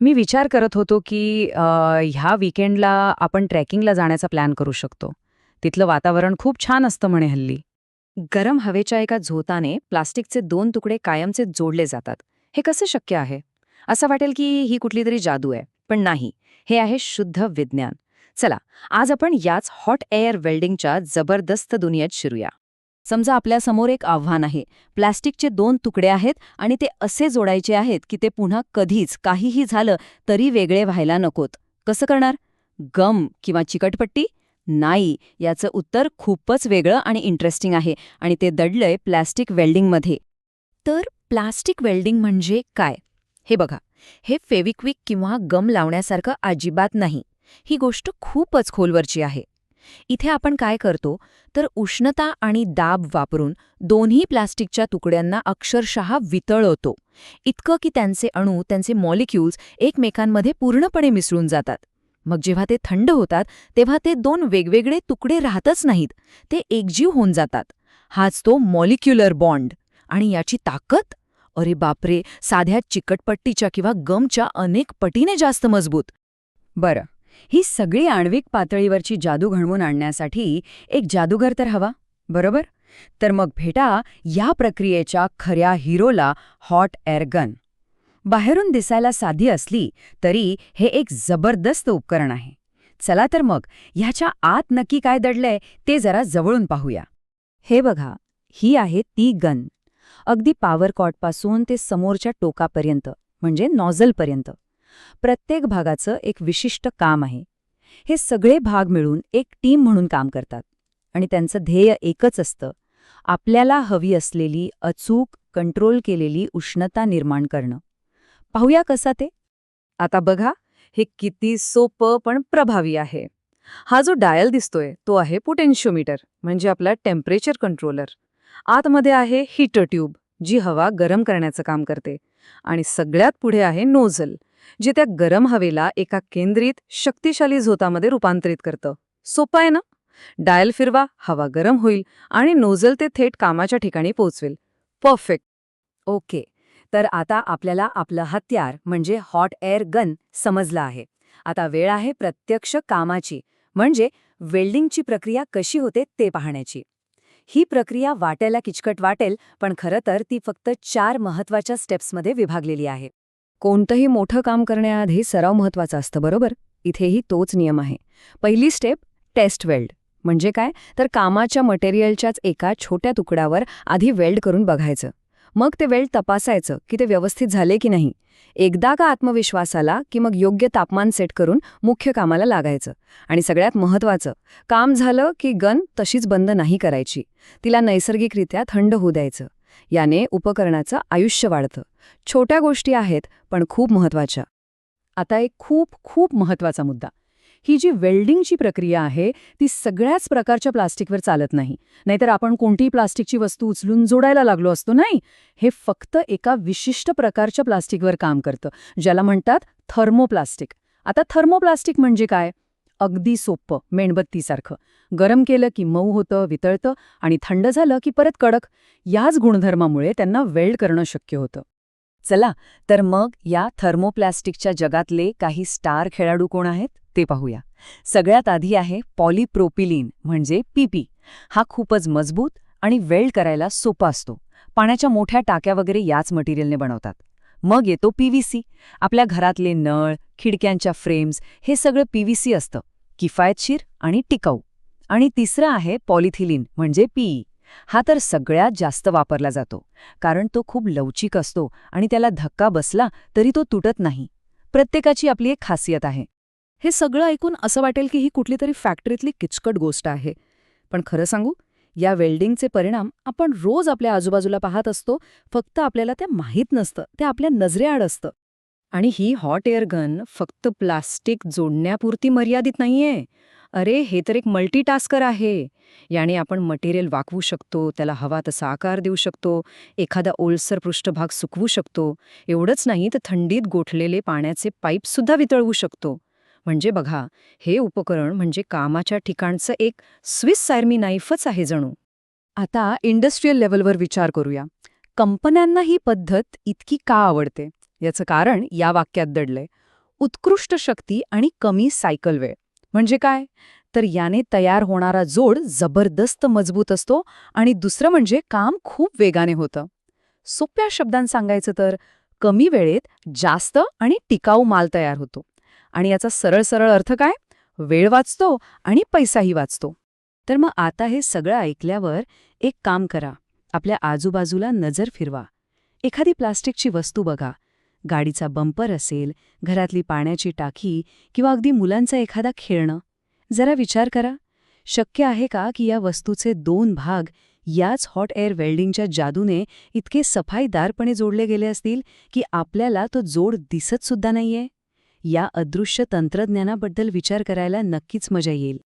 मी विचार करत होतो की ह्या वीकेंडला आपण ट्रेकिंगला जाण्याचा प्लॅन करू शकतो. तिथलं वातावरण खूप छान असतं म्हणे हल्ली. गरम हवेच्या एका झोताने प्लास्टिकचे दोन तुकडे कायमचे जोडले जातात. हे कसं शक्य आहे? असं वाटेल की ही कुठली तरी जादू आहे, पण नाही. हे आहे शुद्ध विज्ञान. चला, आज आपण याच हॉट एअर वेल्डिंगच्या जबरदस्त दुनियेत शिरूया. समजा आपल्यासमोर एक आव्हान आहे. प्लास्टिकचे दोन तुकडे आहेत आणि ते असे जोडायचे आहेत की ते पुन्हा कधीच काहीही झालं तरी वेगळे व्हायला नकोत. कसं करणार? गम किंवा चिकटपट्टी? नाही, याचं उत्तर खूपच वेगळं आणि इंटरेस्टिंग आहे आणि ते दडलंय प्लास्टिक वेल्डिंगमध्ये. तर प्लास्टिक वेल्डिंग म्हणजे काय? हे बघा, हे फेविक्विक किंवा गम लावण्यासारखं अजिबात नाही. ही गोष्ट खूपच खोलवरची आहे. इथे आपण काय करतो तर उष्णता आणि दाब वापरून दोन्ही प्लास्टिकच्या तुकड्यांना अक्षरशः वितळवतो. इतकं की त्यांचे अणू, त्यांचे मॉलिक्युल्स एकमेकांमध्ये पूर्णपणे मिसळून जातात. मग जेव्हा ते थंड होतात तेव्हा ते दोन वेगवेगळे तुकडे राहतच नाहीत, ते एकजीव होऊन जातात. हाच तो मॉलिक्युलर बॉन्ड. आणि याची ताकद, अरे बापरे, साध्या चिकटपट्टीच्या किंवा गमच्या अनेक पटीने जास्त मजबूत. बरं, ही सगळी आण्विक पातळीवरची जादू घडवून आणण्यासाठी एक जादूगर तर हवा, बरोबर? तर मग भेटा या प्रक्रियेच्या खऱ्या हिरोला, हॉट एअर गन. बाहेरून दिसायला साधी असली तरी हे एक जबरदस्त उपकरण आहे. चला तर मग ह्याच्या आत नक्की काय दडलंय ते जरा जवळून पाहूया. हे बघा, ही आहे ती गन. अगदी पॉवर कॉर्डपासून ते समोरच्या टोकापर्यंत, म्हणजे नॉझलपर्यंत. प्रत्येक भागाचं एक विशिष्ट काम आहे. हे सगळे भाग मिळून एक टीम म्हणून काम करतात आणि त्यांचं ध्येय एकच असतं: आपल्याला हवी असलेली अचूक कंट्रोल केलेली उष्णता निर्माण करणं. पाहूया कसा ते. आता बघा, हे किती सोपं पण प्रभावी आहे. हा जो डायल दिसतोय तो आहे पोटेन्शिओमीटर, म्हणजे आपला टेम्परेचर कंट्रोलर. आतमध्ये आहे हीटर ट्यूब, जी हवा गरम करण्याचं काम करते. आणि सगळ्यात पुढे आहे नोझल, जे त्या गरम हवेला एका केंद्रित शक्तिशाली झोतामध्ये रूपांतरित करतं. सोपं आहे ना? डायल फिरवा, हवा गरम होईल आणि नोझल ते थेट कामाच्या ठिकाणी पोहोचवेल. परफेक्ट. ओके, तर आता आपल्याला आपलं हत्यार म्हणजे हॉट एअर गन समजलं आहे. आता वेळ आहे प्रत्यक्ष कामाची, म्हणजे वेल्डिंगची प्रक्रिया कशी होते ते पाहण्याची. ही प्रक्रिया वाटायला किचकट वाटेल, पण खरं तर ती फक्त 4 महत्वाच्या स्टेप्समध्ये विभागलेली आहे. कोणतंही मोठं काम करण्याआधी सराव महत्वाचा असतं, बरोबर? इथेही तोच नियम आहे. पहिली स्टेप, टेस्ट वेल्ड. म्हणजे काय तर कामाच्या मटेरियलच्याच एका छोट्या तुकड्यावर आधी वेल्ड करून बघायचं. मग ते वेल्ड तपासायचं की ते व्यवस्थित झाले की नाही. एकदा का आत्मविश्वास आला की मग योग्य तापमान सेट करून मुख्य कामाला लागायचं. आणि सगळ्यात महत्वाचं, काम झालं की गन तशीच बंद नाही करायची. तिला नैसर्गिकरित्या थंड होऊ द्यायचं. याने उपकरणाचं आयुष्य वाढतं. छोट्या गोष्टी आहेत पण खूप महत्वाच्या. आता एक खूप खूप महत्वाचा मुद्दा. ही जी वेल्डिंगची प्रक्रिया आहे ती सगळ्याच प्रकारच्या प्लास्टिकवर चालत नाही. नाहीतर आपण कोणतीही प्लास्टिकची वस्तू उचलून जोडायला लागलो असतो. नाही, हे फक्त एका विशिष्ट प्रकारच्या प्लास्टिकवर काम करतं, ज्याला म्हणतात थर्मोप्लास्टिक. आता थर्मोप्लास्टिक म्हणजे काय? अगदी सोपं, मेणबत्तीसारखं. गरम केलं की मऊ होतं, वितळतं आणि थंड झालं की परत कडक. याच गुणधर्मामुळे त्यांना वेल्ड करणं शक्य होतं. चला तर मग या थर्मोप्लास्टिकच्या जगातले काही स्टार खेळाडू कोण आहेत ते पाहूया. सगळ्यात आधी आहे पॉलिप्रोपिलीन म्हणजे पीपी. हा खूपच मजबूत आणि वेल्ड करायला सोपा असतो. पाण्याच्या मोठ्या टाक्या वगैरे याच मटेरियलने बनवतात. मग येतो पीव्हीसी. आपल्या घरातले नळ, खिडक्यांच्या फ्रेम्स हे सगळं पीव्हीसी असतं, किफायतशीर आणि टिकाऊ. आणि तिसरं आहे पॉलिथिलीन म्हणजे पीई. हा तर सगळ्यात जास्त वापरला जातो, कारण तो खूप लवचिक असतो आणि त्याला धक्का बसला तरी तो तुटत नाही. प्रत्येकाची आपली एक खासियत आहे. हे सगळं ऐकून असं वाटेल की ही कुठली तरी फॅक्टरीतली किचकट गोष्ट आहे. पण खरं सांगू, या वेल्डिंगचे परिणाम आपण रोज आपल्या आजूबाजूला पाहत असतो, फक्त आपल्याला ते माहीत नसतं, ते आपल्या नजरेआड असतं. आणि ही हॉट एअर गन फक्त प्लास्टिक जोडण्यापुरती मर्यादित नाहीये. अरे, हे तर एक मल्टीटास्कर आहे. याने आपण मटेरियल वाकवू शकतो, त्याला हवा तसा आकार देऊ शकतो, एखादा ओलसर पृष्ठभाग सुकवू शकतो. एवढंच नाही तर थंडीत गोठलेले पाण्याचे पाईपसुद्धा वितळवू शकतो. म्हणजे बघा, हे उपकरण म्हणजे कामाच्या ठिकाणचं एक स्विस आर्मी नाईफच आहे जणू. आता इंडस्ट्रीयल लेव्हलवर विचार करूया. कंपन्यांना ही पद्धत इतकी का आवडते? याचं कारण या वाक्यात दडलंय: उत्कृष्ट शक्ती आणि कमी सायकल वेळ. म्हणजे काय? तर याने तयार होणारा जोड जबरदस्त मजबूत असतो आणि दुसरं म्हणजे काम खूप वेगाने होतं. सोप्या शब्दांत सांगायचं तर कमी वेळेत जास्त आणि टिकाऊ माल तयार होतो. आणि याचा सरळ सरळ अर्थ काय? वेळ वाचतो आणि पैसाही वाचतो. तर मग आता हे सगळं ऐकल्यावर एक काम करा. आपल्या आजूबाजूला नजर फिरवा. एखादी प्लास्टिकची वस्तू बघा. गाडीचा बंपर असेल, घरातली पाण्याची टाकी किंवा अगदी मुलांचं एखादा खेळणं. जरा विचार करा, शक्य आहे का की या वस्तूचे 2 भाग याच हॉट एअर वेल्डिंगच्या जादूने इतके सफाईदारपणे जोडले गेले असतील की आपल्याला तो जोड दिसत सुद्धा नाहीये? या अदृश्य तंत्रज्ञानाबद्दल विचार करायला नक्कीच मजा येईल.